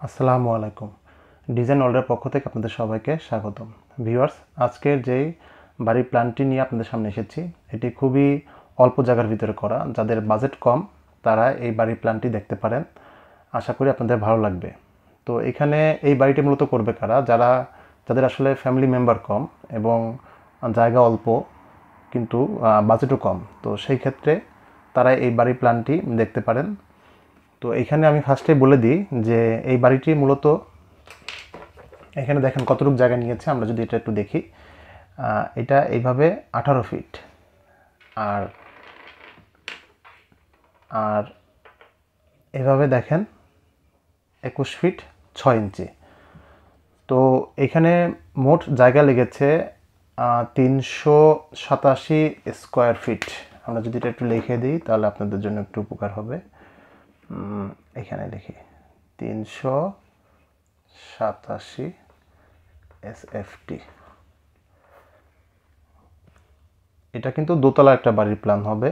আসসালামু আলাইকুম। ডিজাইন ওয়ার্ল্ডের পক্ষ থেকে আপনাদের সবাইকে স্বাগতম। ভিউয়ার্স, আজকের যেই বাড়ির প্ল্যানটি নিয়ে আপনাদের সামনে এসেছি, এটি খুবই অল্প জায়গার ভিতরে করা। যাদের বাজেট কম তারা এই বাড়ির প্ল্যানটি দেখতে পারেন। আশা করি আপনাদের ভালো লাগবে। তো এখানে এই বাড়িটি মূলত করবে কারা? যাদের আসলে ফ্যামিলি মেম্বার কম এবং জায়গা অল্প কিন্তু বাজেটও কম। তো সেই ক্ষেত্রে তারা এই বাড়ির প্ল্যানটি দেখতে পারেন। তো এখানে আমি ফার্স্টে বলে দিই যে এই বাড়িটি মূলত এখানে দেখেন কতটুকু জায়গা নিয়েছে। আমরা যদি এটা একটু দেখি, এটা এইভাবে 18 ফিট আর আর এভাবে দেখেন 21 ফিট 6 ইঞ্চি। তো এখানে মোট জায়গা লেগেছে 387 স্কোয়ার ফিট। আমরা যদি এটা একটু লিখে দিই তাহলে আপনাদের জন্য একটু উপকার হবে। এখানে লিখি 387 এসএফটি। এটা কিন্তু দোতলা একটা বাড়ির প্ল্যান হবে।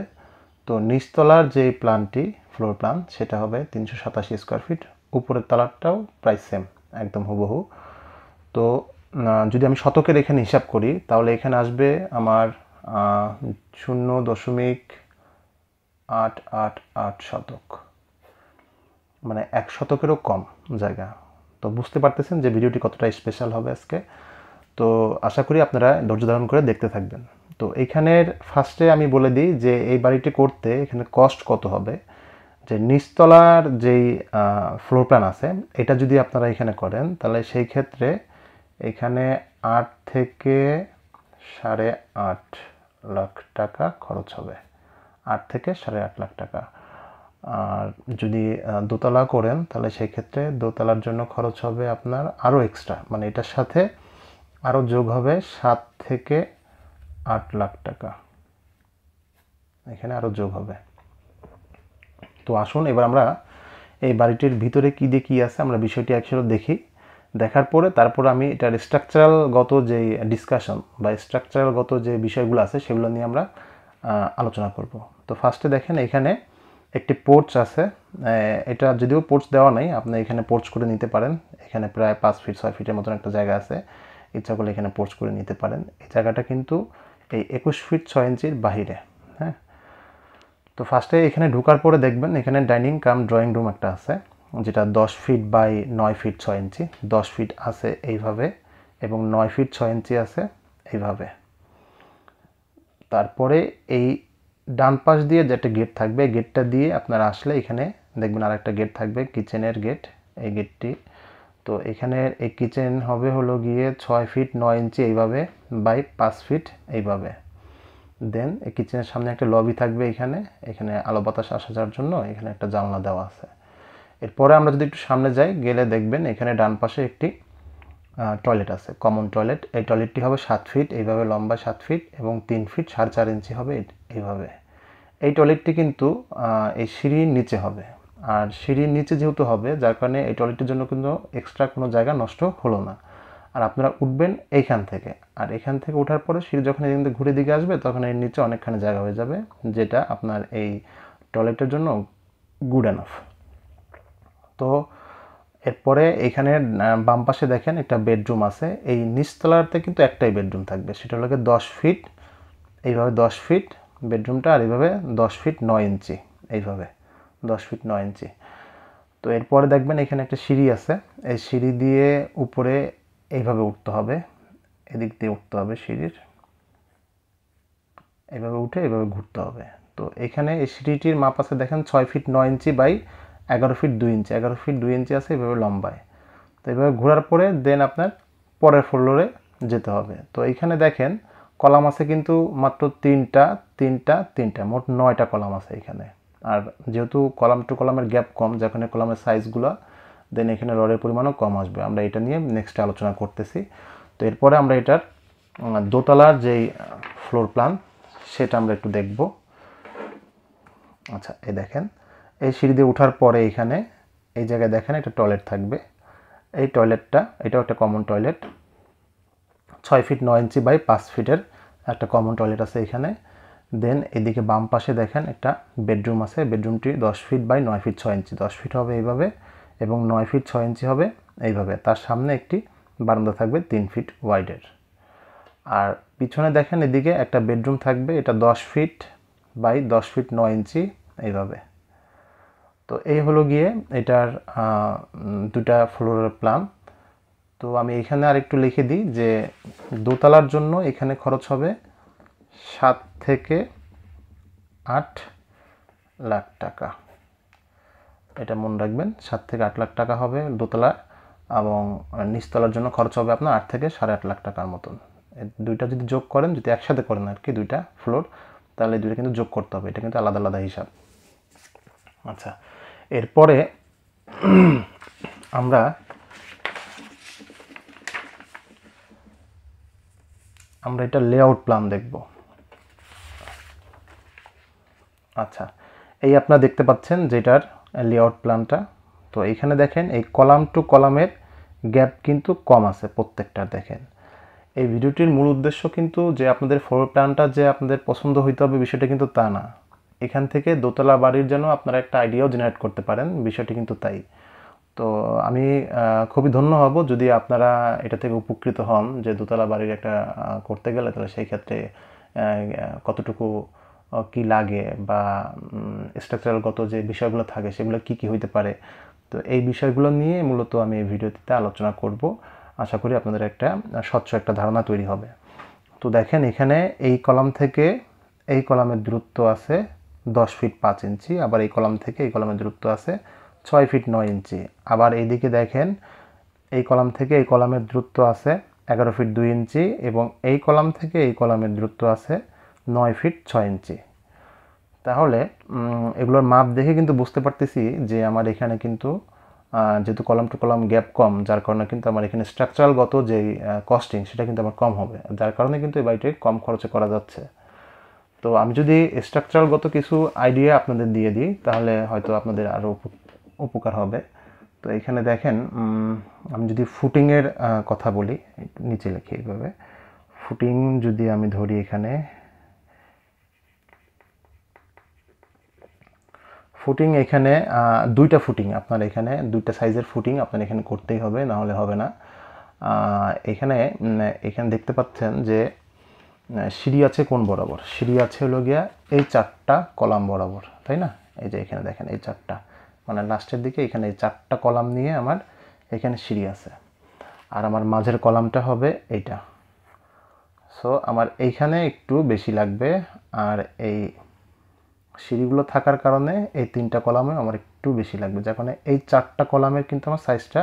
তো নিচতলার যে প্ল্যানটি ফ্লোর প্ল্যান সেটা হবে 387 স্কোয়ার ফিট। উপরের তলাটাও প্রায় সেম, একদম হুবহু। তো যদি আমি শতকের এখানে হিসাব করি তাহলে এখানে আসবে আমার 0.888 শতক, মানে 1 শতকেরও কম জায়গা। তো বুঝতে পারতেছেন যে ভিডিওটি কতটা স্পেশাল হবে আজকে। তো আশা করি আপনারা ধৈর্য ধারণ করে দেখতে থাকবেন। তো এইখানের ফার্স্টে আমি বলে দিই যে এই বাড়িটি করতে এখানে কস্ট কত হবে। যে নিচতলার যেই ফ্লোর প্ল্যান আছে এটা যদি আপনারা এখানে করেন তাহলে সেই ক্ষেত্রে এখানে 8 থেকে 8.5 লাখ টাকা খরচ হবে। 8 থেকে 8.5 লাখ টাকা। আর যদি দোতলা করেন তাহলে সেই ক্ষেত্রে দোতলার জন্য খরচ হবে আপনার আরও এক্সট্রা, মানে এটার সাথে আরও যোগ হবে 7 থেকে 8 লাখ টাকা, এখানে আরও যোগ হবে। তো আসুন এবার আমরা এই বাড়িটির ভিতরে কী দিয়ে কী আছে আমরা বিষয়টি একসাথে দেখি। দেখার পরে তারপর আমি এটার স্ট্রাকচারালগত যে ডিসকাশন বা স্ট্রাকচারালগত যে বিষয়গুলো আছে সেগুলো নিয়ে আমরা আলোচনা করব। তো ফার্স্টে দেখেন এখানে একটি পোর্চ আছে। এটা যদিও পোর্চ দেওয়া নাই, আপনি এখানে পোর্চ করে নিতে পারেন। এখানে প্রায় 5 ফিট 6 ফিটের মতন একটা জায়গা আছে, ইচ্ছা করলে এখানে পোর্চ করে নিতে পারেন। এই জায়গাটা কিন্তু এই 21 ফিট 6 ইঞ্চির বাহিরে। হ্যাঁ, তো ফার্স্টে এখানে ঢোকার পরে দেখবেন এখানে ডাইনিং কাম ড্রয়িং রুম একটা আছে, যেটা 10 feet by 9 feet 6 inch. 10 feet আছে এইভাবে এবং 9 ফিট 6 ইঞ্চি আছে এইভাবে। তারপরে এই ডান পাশ দিয়ে যে একটা গেট থাকবে, গেটটা দিয়ে আপনারা আসলে এখানে দেখবেন আর একটা গেট থাকবে, কিচেনের গেট, এই গেটটি। তো এখানে এই কিচেন হবে হলো গিয়ে 6 ফিট 9 ইঞ্চি এইভাবে বাই 5 ফিট এইভাবে। দেন এই কিচেনের সামনে একটা লবি থাকবে, এখানে এখানে আলো বাতাস আসা যাওয়ার জন্য এখানে একটা জানলা দেওয়া আছে। এরপরে আমরা যদি একটু সামনে যাই গেলে দেখবেন এখানে ডান পাশে একটি টয়লেট আছে, কমন টয়লেট। এই টয়লেটটি হবে 7 ফিট এইভাবে লম্বা 7 ফিট এবং 3 ফিট 4.5 ইঞ্চি হবে এইভাবে। এই টয়লেটটি কিন্তু এই সিঁড়ির নিচে হবে। আর সিঁড়ির নিচে যেহেতু হবে যার কারণে এই টয়লেটের জন্য কিন্তু এক্সট্রা কোনো জায়গা নষ্ট হলো না। আর আপনারা উঠবেন এইখান থেকে, আর এখান থেকে ওঠার পরে সিঁড়ি যখন এখান থেকে ঘুরে দিকে আসবে তখন এর নিচে অনেকখানি জায়গা হয়ে যাবে, যেটা আপনার এই টয়লেটের জন্য গুড এনাফ। তো এরপরে এইখানে বাম পাশে দেখেন একটা বেডরুম আছে। এই নিচতলাতে কিন্তু একটাই বেডরুম থাকবে, সেটা হলো 10 ফিট এইভাবে 10 ফিট বেডরুমটা, আর এইভাবে 10 ফিট 9 ইঞ্চি এইভাবে 10 ফিট 9 ইঞ্চি। তো এরপরে দেখবেন এখানে একটা সিঁড়ি আছে, এই সিঁড়ি দিয়ে উপরে এইভাবে উঠতে হবে, এদিক দিয়ে উঠতে হবে সিঁড়ির, এইভাবে উঠে এইভাবে ঘুরতে হবে। তো এখানে এই সিঁড়িটির মাপ আছে দেখেন 6 feet 9 inch by 11 feet 2 inch, 11 feet 2 inch আছে এইভাবে লম্বায়। তো এইভাবে ঘোরার পরে দেন আপনার পরের ফ্লোরে যেতে হবে। তো এইখানে দেখেন কলাম আছে কিন্তু মাত্র তিনটা, মোট 9টা কলাম আছে এখানে। আর যেহেতু কলাম টু কলামের গ্যাপ কম, যেখানে কলামের সাইজগুলো, দেন এখানে রডের পরিমাণও কম আসবে। আমরা এটা নিয়ে নেক্সট আলোচনা করতেছি। তো এরপরে আমরা এটার দোতলার যেই ফ্লোর প্ল্যান সেটা আমরা একটু দেখব। আচ্ছা, এই দেখেন এই সিঁড়ি দিয়ে ওঠার পরে এখানে এই জায়গায় দেখেন একটা টয়লেট থাকবে। এই টয়লেটটা, এটাও একটা common toilet, 6 feet 9 inch by 5 ফিটের একটা কমন টয়লেট আছে এখানে। দেন এদিকে বাম পাশে দেখেন একটা বেডরুম আছে, বেডরুমটি 10 feet by 9 feet 6 inch, 10 feet হবে এইভাবে এবং 9 ফিট 6 ইঞ্চি হবে এইভাবে। তার সামনে একটি বারান্দা থাকবে 3 ফিট ওয়াইডের। আর পিছনে দেখেন এদিকে একটা বেডরুম থাকবে, এটা 10 ফিট বাই 10 ফিট 9 ইঞ্চি এইভাবে। তো এই হলো গিয়ে এটার দুটা ফ্লোরের প্ল্যান। তো আমি এখানে আরেকটু লিখে দিই যে দোতলার জন্য এখানে খরচ হবে 7 থেকে 8 লাখ টাকা। এটা মনে রাখবেন, 7 থেকে 8 লাখ টাকা হবে দোতলা, এবং নিচতলার জন্য খরচ হবে আপনার 8 থেকে 8.5 লাখ টাকার মতন। দুইটা যদি যোগ করেন, যদি একসাথে করেন আর কি দুইটা ফ্লোর, তাহলে দুইটা কিন্তু যোগ করতে হবে, এটা কিন্তু আলাদা আলাদা হিসাব। আচ্ছা, এরপরে আমরা এটা লেআউট প্ল্যান দেখব। আচ্ছা, এই আপনারা দেখতে পাচ্ছেন যেটার লেআউট প্ল্যানটা। তো এইখানে দেখেন এই কলাম টু কলামের গ্যাপ কিন্তু কম আছে প্রত্যেকটার। দেখেন এই ভিডিওটির মূল উদ্দেশ্য কিন্তু যে আপনাদের ফ্লোর প্ল্যানটা যে আপনাদের পছন্দ হইতে হবে বিষয়টা কিন্তু তা না। এখান থেকে দোতলা বাড়ির জন্য আপনারা একটা আইডিয়াও জেনারেট করতে পারেন, বিষয়টি কিন্তু তাই। তো আমি খুবই ধন্য হব যদি আপনারা এটা থেকে উপকৃত হন, যে দোতলা বাড়ির একটা করতে গেলে তাহলে সেই ক্ষেত্রে কতটুকু কি লাগে বা স্ট্রাকচারালগত যে বিষয়গুলো থাকে সেগুলো কি কি হইতে পারে। তো এই বিষয়গুলো নিয়ে মূলত আমি এই ভিডিওটিতে আলোচনা করব। আশা করি আপনাদের একটা স্বচ্ছ একটা ধারণা তৈরি হবে। তো দেখেন এখানে এই কলাম থেকে এই কলামের দূরত্ব আছে 10 ফিট 5 ইঞ্চি, আবার এই কলাম থেকে এই কলামের দূরত্ব আছে 6 ফিট 9 ইঞ্চি। আবার এইদিকে দেখেন এই কলাম থেকে এই কলামের দূরত্ব আছে 11 ফিট 2 ইঞ্চি, এবং এই কলাম থেকে এই কলামের দূরত্ব আছে 9 ফিট 6 ইঞ্চি। তাহলে এগুলোর মাপ দেখে কিন্তু বুঝতে পারতেছি যে আমার এখানে কিন্তু যেহেতু কলাম টু কলাম গ্যাপ কম, যার কারণে কিন্তু আমার এখানে স্ট্রাকচারালগত যে কস্টিং সেটা কিন্তু আমার কম হবে, যার কারণে কিন্তু এই বাড়িটি কম খরচে করা যাচ্ছে। তো আমি যদি স্ট্রাকচারালগত কিছু আইডিয়া আপনাদের দিয়ে দিই তাহলে হয়তো আপনাদের আরও উপকার হবে। তো এখানে দেখেন আমি যদি ফুটিংয়ের কথা বলি, নিচে লিখি এইভাবে। ফুটিং যদি আমি ধরি, এখানে ফুটিং এখানে দুইটা ফুটিং আপনার এখানে দুইটা সাইজের ফুটিং আপনার এখানে করতেই হবে, না হলে হবে না। এখানে দেখতে পাচ্ছেন যে সিঁড়ি আছে কোন বরাবর, সিঁড়ি আছে হলো গিয়া এই 4টা কলাম বরাবর, তাই না? এই যে এখানে দেখেন এই 4টা, মানে লাস্টের দিকে এখানে এই 4টা কলাম নিয়ে আমার এখানে সিঁড়ি আছে, আর আমার মাঝের কলামটা হবে এইটা। সো আমার এইখানে একটু বেশি লাগবে, আর এই সিঁড়িগুলো থাকার কারণে এই 3টা কলামে আমার একটু বেশি লাগবে, যার কারণে এই 4টা কলামের কিন্তু আমার সাইজটা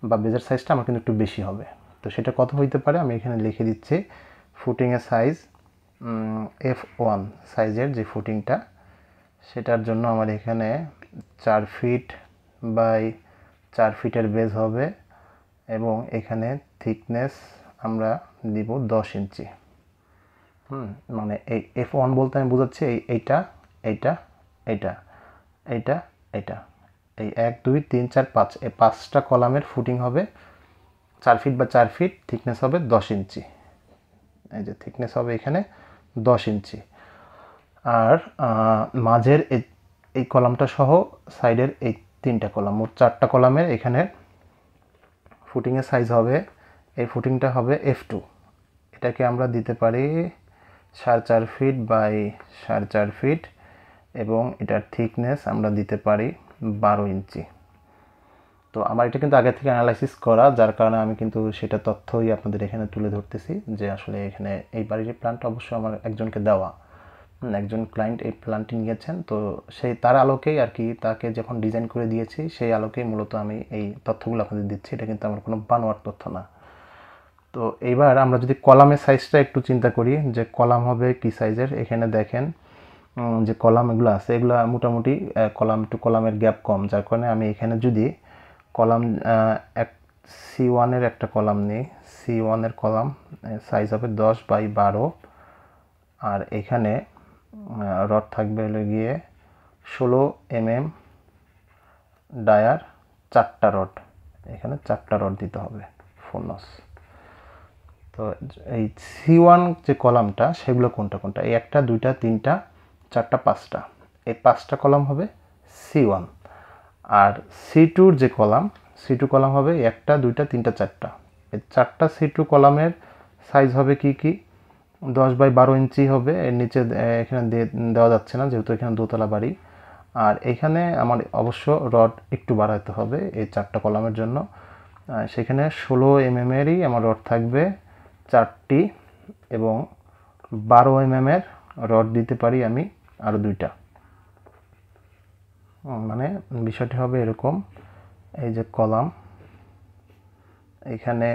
বা বেজের সাইজটা আমার কিন্তু একটু বেশি হবে। তো সেটা কত হইতে পারে আমি এখানে লিখে দিচ্ছি। ফুটিংয়ের সাইজ F1 সাইজের যে ফুটিংটা, সেটার জন্য আমার এখানে 4 ফিট বাই 4 ফিটের বেজ হবে, এবং এখানে থিকনেস আমরা দিব 10 ইঞ্চি। মানে এই F1 বলতে আমি বোঝাচ্ছি এইটা এইটা এইটা এইটা এইটা এই 1 2 3 4 5 এই 5টা কলামের ফুটিং হবে 4 ফিট বা 4 ফিট, থিকনেস হবে 10 ইঞ্চি। এই যে থিকনেস হবে এখানে 10 ইঞ্চি। আর মাঝের এই কলামটা সহ সাইডের এই 3টা কলাম, মোট 4টা কলামের এখানে ফুটিংয়ের সাইজ হবে, এই ফুটিংটা হবে F2। এটাকে আমরা দিতে পারি 4.5 ফিট বাই 4.5 ফিট, এবং এটার থিকনেস আমরা দিতে পারি 12 ইঞ্চি। তো আমার এটা কিন্তু আগে থেকে অ্যানালাইসিস করা, যার কারণে আমি কিন্তু সেটা তথ্যই আপনাদের এখানে তুলে ধরতেছি, যে আসলে এখানে এই বাড়ির প্ল্যানটা অবশ্যই আমার একজনকে দেওয়া, একজন ক্লায়েন্ট এই প্ল্যানটি নিয়েছেন। তো সেই তার আলোকেই আর কি, তাকে যখন ডিজাইন করে দিয়েছি সেই আলোকেই মূলত আমি এই তথ্যগুলো আপনাদের দিচ্ছি, এটা কিন্তু আমার কোনো বানোয়ার তথ্য না। তো এইবার আমরা যদি কলামের সাইজটা একটু চিন্তা করি যে কলাম হবে কি সাইজের, এখানে দেখেন যে কলাম এগুলো আছে, এগুলো মোটামুটি কলাম টু কলামের গ্যাপ কম, যার কারণে আমি এখানে যদি কলাম C1-এর একটা কলাম নিই, C1-এর কলাম সাইজ হবে 10 বাই 12, আর এখানে রড থাকবে হলো গিয়ে 16 mm ডায়ার, 4টা রড, এখানে 4টা রড দিতে হবে ফোনস। তো এই C1 যে কলামটা সেগুলো কোনটা কোনটা, এই 1টা 2টা 3টা 4টা 5টা, এই 5টা কলাম হবে C1। আর C2 যে কলাম, C2 কলাম হবে 1টা 2টা 3টা 4টা। এই 4টা C2 কলামের সাইজ হবে কি 10x12 ইঞ্চি হবে। এর নিচে এখানে দেওয়া যাচ্ছে না যেহেতু এখানে দোতলা বাড়ি। আর এখানে আমার অবশ্য রড একটু বাড়াতে হবে এই 4টা কলামের জন্য। সেখানে 16 mm-এরই আমার রড থাকবে 4টি, এবং 12 mm-এর রড দিতে পারি আমি আরও 2টা। মানে বিষয়টি হবে এরকম, এই যে কলাম, এখানে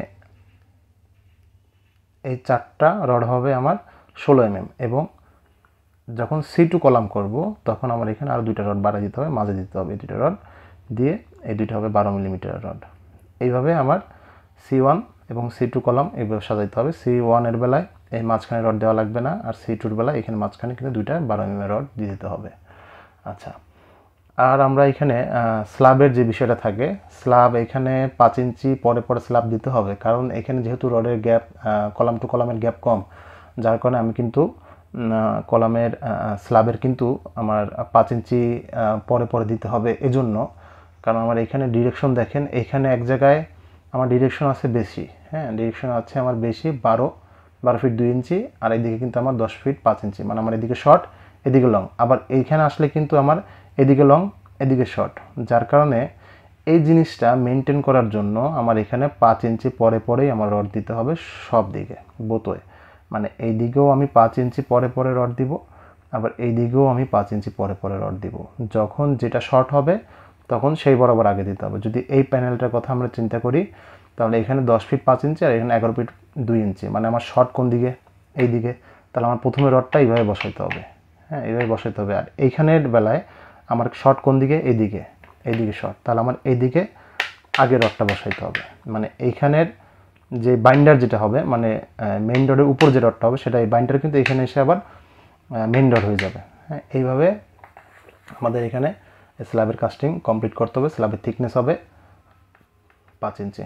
এই 4টা রড হবে আমার 16 mm, এবং যখন C2 কলাম করব তখন আমার এখানে আরও 2টা রড বাড়া দিতে হবে, মাঝে দিতে হবে এই 2টা রড দিয়ে, এই 2টা হবে 12 mm রড। এইভাবে আমার C1 এবং C2 কলাম এইভাবে সাজাইতে হবে। C1 এর বেলায় এই মাঝখানে রড দেওয়া লাগবে না, আর C2 এর বেলায় এখানে মাঝখানে কিন্তু 2টা 12 mm রড দিয়ে দিতে হবে। আচ্ছা, আর আমরা এখানে স্ল্যাবের যে বিষয়টা থাকে, স্ল্যাব এখানে 5 ইঞ্চি পরে পরে স্ল্যাব দিতে হবে, কারণ এখানে যেহেতু রডের গ্যাপ, কলাম টু কলামের গ্যাপ কম, যার কারণে আমি কিন্তু কলামের স্ল্যাবের কিন্তু আমার 5 ইঞ্চি পরে পরে দিতে হবে। এজন্য কারণ আমার এখানে ডিরেকশন দেখেন, এখানে এক জায়গায় আমার ডিরেকশন আছে বেশি, হ্যাঁ ডিরেকশন আছে আমার বেশি 12 ফিট 2 ইঞ্চি, আর এদিকে কিন্তু আমার 10 ফিট 5 ইঞ্চি, মানে আমার এদিকে শর্ট এদিকে লং। আবার এইখানে আসলে কিন্তু আমার এদিকে লং এদিকে শর্ট, যার কারণে এই জিনিসটা মেনটেন করার জন্য আমার এখানে 5 ইঞ্চি পরে পরেই আমার রড দিতে হবে সব দিকে বোতোয়। মানে এই দিকেও আমি 5 ইঞ্চি পরে পরে রড দিব, আবার এই দিকেও আমি 5 ইঞ্চি পরে পরে রড দিব। যখন যেটা শর্ট হবে তখন সেই বরাবর আগে দিতে হবে। যদি এই প্যানেলটার কথা আমরা চিন্তা করি, তাহলে এখানে 10 ফিট 5 ইঞ্চি আর এখানে 11 ফিট 2 ইঞ্চি, মানে আমার শর্ট কোন দিকে? এই দিকে। তাহলে আমার প্রথমে রডটা এইভাবে বসাইতে হবে, হ্যাঁ এইভাবে বসাইতে হবে। আর এইখানের বেলায় আমার শর্ট কোন দিকে? এইদিকে, এইদিকে শর্ট, তাহলে আমার এইদিকে আগে রডটা বসাইতে হবে। মানে এইখানের যে বাইন্ডার যেটা হবে, মানে মেইন রডের উপর যে রডটা হবে সেটা, এই বাইন্ডার কিন্তু এখানে এসে আবার মেইন রড হয়ে যাবে। হ্যাঁ, এইভাবে আমাদের এখানে স্ল্যাবের কাস্টিং কমপ্লিট করতে হবে। স্ল্যাবের থিকনেস হবে 5 ইঞ্চি।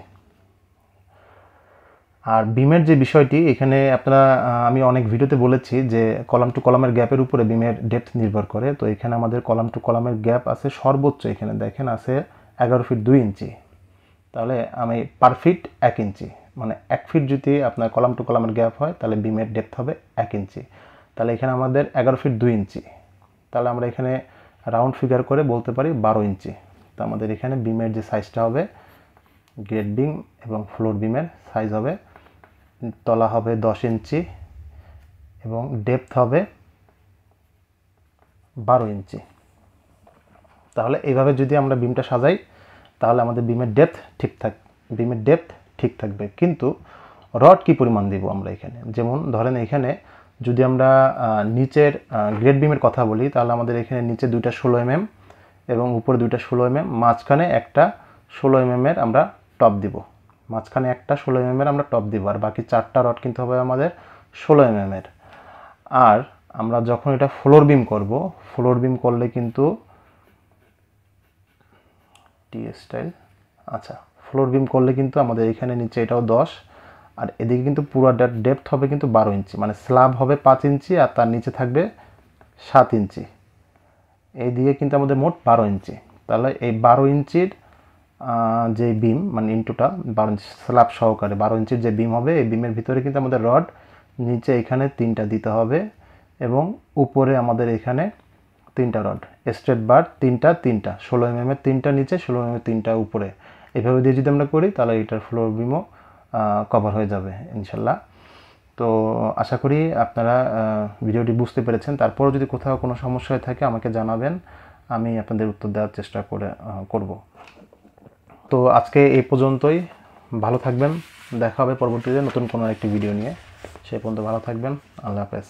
আর বিমের যে বিষয়টি, এখানে আপনারা আমি অনেক ভিডিওতে বলেছি যে কলাম টু কলামের গ্যাপের উপরে বিমের ডেপথ নির্ভর করে। তো এখানে আমাদের কলাম টু কলামের গ্যাপ আছে সর্বোচ্চ, এখানে দেখেন আছে 11 ফিট 2 ইঞ্চি। তাহলে আমি পার ফিট 1 ইঞ্চি, মানে 1 ফিট যদি আপনার কলাম টু কলামের গ্যাপ হয় তাহলে বিমের ডেপথ হবে 1 ইঞ্চি। তাহলে এখানে আমাদের 11 ফিট 2 ইঞ্চি, তাহলে আমরা এখানে রাউন্ড ফিগার করে বলতে পারি 12 ইঞ্চি। তো আমাদের এখানে বিমের যে সাইজটা হবে, গ্রেড বিম এবং ফ্লোর বিমের সাইজ হবে, তলা হবে 10 ইঞ্চি এবং ডেপথ হবে 12 ইঞ্চি। তাহলে এইভাবে যদি আমরা বিমটা সাজাই তাহলে আমাদের বিমের ডেপথ ঠিক থাকবে। কিন্তু রড কি পরিমাণ দিব আমরা এখানে? যেমন ধরেন এখানে যদি আমরা নিচের গ্রেড বিমের কথা বলি, তাহলে আমাদের এখানে নিচে 2টা 16 mm এবং উপরে 2টা 16 mm, মাঝখানে একটা 16 mm এর আমরা টপ দিব। মাঝখানে একটা 16 mm এর আমরা টপ দিব, আর বাকি 4টা রড কিন্তু হবে আমাদের 16 mm এর। আর আমরা যখন এটা ফ্লোর বিম করব, ফ্লোর বিম করলে কিন্তু ফ্লোর বিম করলে কিন্তু আমাদের এখানে নিচে এটাও 10, আর এদিকে কিন্তু পুরো ডেপথ হবে কিন্তু 12 ইঞ্চি, মানে স্ল্যাব হবে 5 ইঞ্চি আর তার নিচে থাকবে 7 ইঞ্চি। এই দিকে কিন্তু আমাদের মোট 12 ইঞ্চি। তাহলে এই 12 ইঞ্চির যে বিম, মানে ইনটুটা 12 ইঞ্চি স্ল্যাব সহকারে 12 ইঞ্চির যে বিম হবে, এই বিমের ভিতরে কিন্তু আমাদের রড নিচে এখানে 3টা দিতে হবে, এবং উপরে আমাদের এখানে 3টা রড স্ট্রেট বার 3টা 16 mm এর 3টা নিচে, 16 mm এর 3টা উপরে। এভাবে দিয়ে যদি আমরা করি তাহলে এটার ফ্লোর বিমও কভার হয়ে যাবে ইনশাল্লাহ। তো আশা করি আপনারা ভিডিওটি বুঝতে পেরেছেন। তারপরও যদি কোথাও কোনো সমস্যা থাকে আমাকে জানাবেন, আমি আপনাদের উত্তর দেওয়ার চেষ্টা করব। তো আজকে এই পর্যন্তই, ভালো থাকবেন, দেখা হবে পরবর্তীতে নতুন কোনো একটি ভিডিও নিয়ে। সে পর্যন্ত ভালো থাকবেন, আল্লাহ হাফেজ।